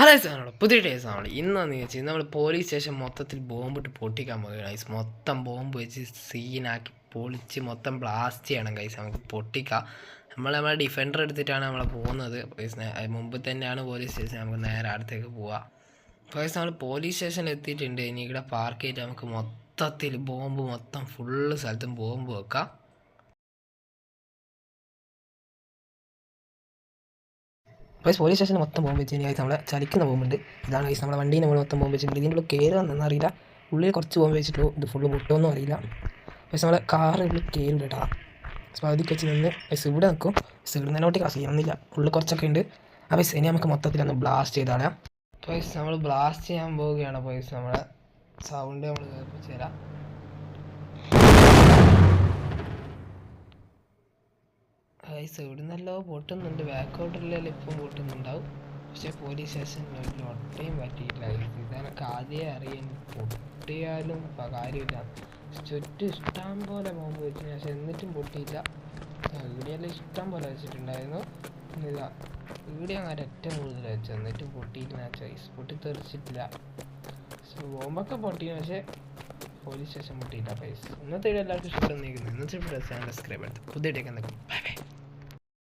Hello സാധനമാണ് പുതിയ ഡേയ്സാണ് ഇന്നെന്ന് ചോദിച്ചാൽ നമ്മൾ പോലീസ് സ്റ്റേഷൻ മൊത്തത്തിൽ ബോംബിട്ട് പൊട്ടിക്കാൻ പോകുക ഗൈസ്. മൊത്തം ബോംബ് വെച്ച് സീനാക്കി പൊളിച്ച് മൊത്തം ബ്ലാസ്റ്റ് ചെയ്യണം ഗൈസ്. നമുക്ക് പൊട്ടിക്കാം. നമ്മളെ ഡിഫൻഡർ എടുത്തിട്ടാണ് നമ്മൾ പോകുന്നത്. മുമ്പ് തന്നെയാണ് പോലീസ് സ്റ്റേഷൻ. നമുക്ക് നേരെ അടുത്തേക്ക് പോവാം. ഗൈസ് നമ്മൾ പോലീസ് സ്റ്റേഷനിൽ എത്തിയിട്ടുണ്ട്. ഇനി ഇവിടെ പാർക്ക് ചെയ്തിട്ട് നമുക്ക് മൊത്തത്തിൽ ബോംബ് മൊത്തം ഫുള്ള് സ്ഥലത്തും ബോംബ് വെക്കാം. പോലീസ് സ്റ്റേഷനിൽ മൊത്തം ബോംബ് വെച്ച് കഴിഞ്ഞാൽ നമ്മളെ ചലിക്കുന്ന ബോംബുണ്ട്. ഇതാണ് ഗൈസ് നമ്മളെ വണ്ടീനെ നമ്മൾ മൊത്തം ബോംബ് വെച്ചിട്ടുണ്ട്. ഇതിൻ്റെ ഉള്ളിൽ കയറുകയെന്നൊന്നും അറിയില്ല. ഉള്ളിൽ കുറച്ച് ബോംബ് വെച്ചിട്ടുള്ളൂ. ഇത് ഫുള്ള് പൊട്ടുമെന്നും അറിയില്ല. പക്ഷേ നമ്മളെ കാറിനുള്ളിൽ കയറുണ്ട് കേട്ടോ. അപ്പോൾ അതിലേക്ക് വെച്ച് നിന്ന് ബസ് ഇവിടെ നിൽക്കും. ബസ് ഇവിടെ നിന്നോട്ട് ക്ലാസ് ചെയ്യുന്നില്ല. ഉള്ളിൽ കുറച്ചൊക്കെ ഉണ്ട്. ആ ബസ് ഇനി നമുക്ക് മൊത്തത്തിലൊന്ന് ബ്ലാസ്റ്റ് ചെയ്താണ്. പൈസ നമ്മൾ ബ്ലാസ്റ്റ് ചെയ്യാൻ പോവുകയാണ്. പൈസ നമ്മളെ സൗണ്ട് നമ്മൾ കേൾപ്പിച്ച് തരാം. പൈസ ഇവിടെ നല്ലോ പൊട്ടുന്നുണ്ട്. ബാക്കൗട്ടറിലെല്ലാം ഇപ്പം പൊട്ടുന്നുണ്ടാവും. പക്ഷേ പോലീസ് സ്റ്റേഷനിൽ ഒട്ടയും പറ്റിയിട്ടില്ല. ഇതെനിക്ക് ആദ്യമേ അറിയാൻ പൊട്ടിയാലും കാര്യമില്ല. ചുറ്റും ഇഷ്ടം പോലെ ബോംബ് വെച്ചു. പക്ഷെ എന്നിട്ടും പൊട്ടിയില്ല. ഇവിടെയെല്ലാം ഇഷ്ടം പോലെ വെച്ചിട്ടുണ്ടായിരുന്നു. ഇല്ല ഇവിടെ അങ്ങനെ ഏറ്റവും കൂടുതൽ വെച്ചു. എന്നിട്ടും പൊട്ടിയില്ല. പൊട്ടിത്തെറിച്ചിട്ടില്ല. ബോംബൊക്കെ പൊട്ടിയിരുന്നു. പക്ഷേ പോലീസ് സ്റ്റേഷൻ പൊട്ടിയില്ല. പൈസ ഇന്നത്തെ വീഡിയോ എല്ലാവർക്കും ഇഷ്ടം. ഇന്നത്തെ വീഡിയോ സബ്സ്ക്രൈബ് എടുത്ത് പുതിയ ഡേക്ക് എന്തൊക്കെ ബൈ ബൈ.